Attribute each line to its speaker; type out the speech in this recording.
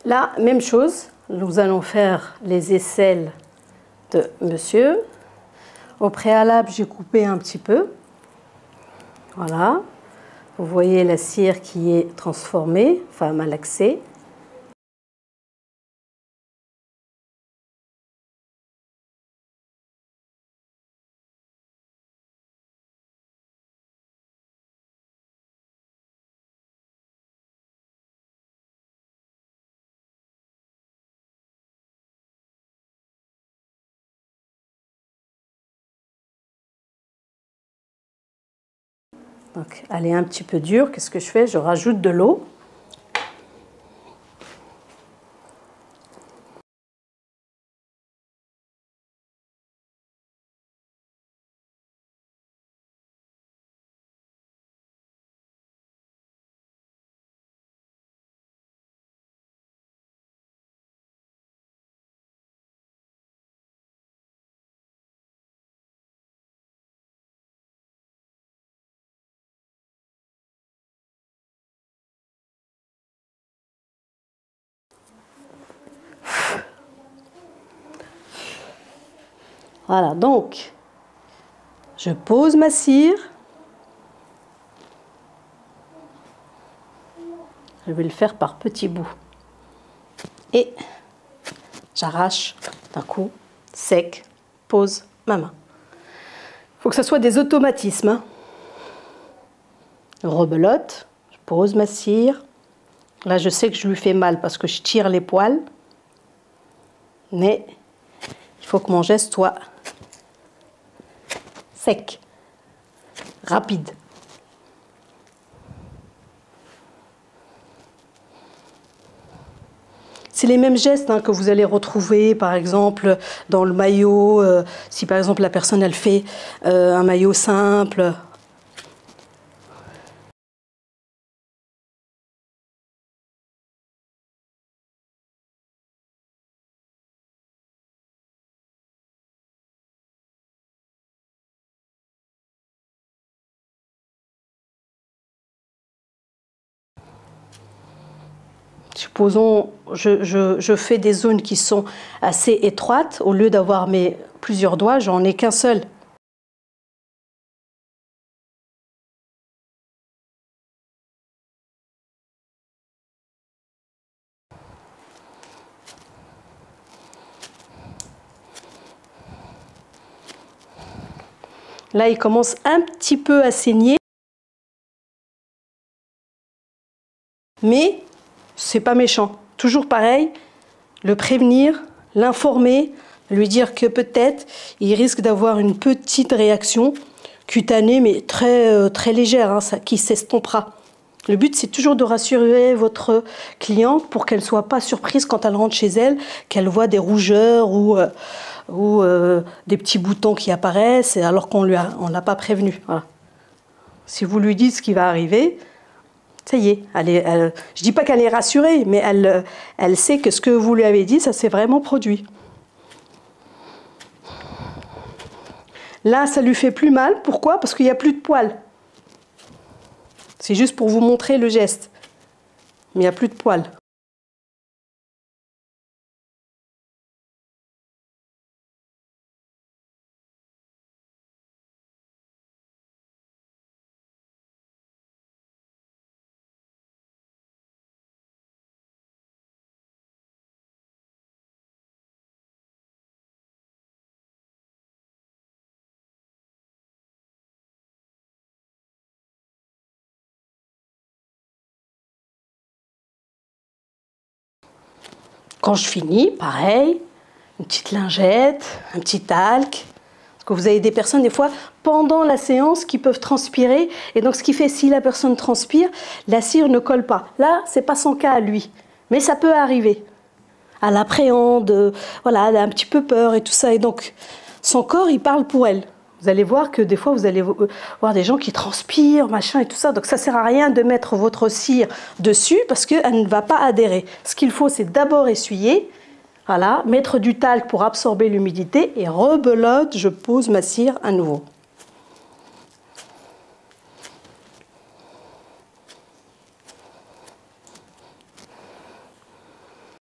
Speaker 1: Là, même chose, nous allons faire les aisselles de monsieur. Au préalable, j'ai coupé un petit peu. Voilà. Vous voyez la cire qui est transformée, enfin malaxée. Donc, elle est un petit peu dure. Qu'est-ce que je fais? Je rajoute de l'eau. Voilà, donc, je pose ma cire. Je vais le faire par petits bouts. Et j'arrache d'un coup, sec, pose ma main. Il faut que ce soit des automatismes. Hein. Rebelote, je pose ma cire. Là, je sais que je lui fais mal parce que je tire les poils. Mais il faut que mon geste soit sec, rapide. C'est les mêmes gestes hein, que vous allez retrouver par exemple dans le maillot, si par exemple la personne elle fait un maillot simple. Supposons, je fais des zones qui sont assez étroites, au lieu d'avoir mes plusieurs doigts, j'en ai qu'un seul. Là, il commence un petit peu à saigner, mais c'est pas méchant. Toujours pareil, le prévenir, l'informer, lui dire que peut-être il risque d'avoir une petite réaction cutanée, mais très légère, hein, qui s'estompera. Le but, c'est toujours de rassurer votre cliente pour qu'elle ne soit pas surprise quand elle rentre chez elle, qu'elle voit des rougeurs ou des petits boutons qui apparaissent alors qu'on ne l'a pas prévenu. Voilà. Si vous lui dites ce qui va arriver, ça y est, je ne dis pas qu'elle est rassurée, mais elle sait que ce que vous lui avez dit, ça s'est vraiment produit. Là, ça lui fait plus mal. Pourquoi? Parce qu'il n'y a plus de poils. C'est juste pour vous montrer le geste. Mais il n'y a plus de poils. Quand je finis, pareil, une petite lingette, un petit talc. Parce que vous avez des personnes, des fois, pendant la séance, qui peuvent transpirer. Et donc, ce qui fait, si la personne transpire, la cire ne colle pas. Là, ce n'est pas son cas à lui. Mais ça peut arriver. Elle appréhende, voilà, elle a un petit peu peur et tout ça. Et donc, son corps, il parle pour elle. Vous allez voir que des fois, vous allez voir des gens qui transpirent, machin et tout ça. Donc, ça ne sert à rien de mettre votre cire dessus parce qu'elle ne va pas adhérer. Ce qu'il faut, c'est d'abord essuyer, voilà, mettre du talc pour absorber l'humidité et rebelote, je pose ma cire à nouveau.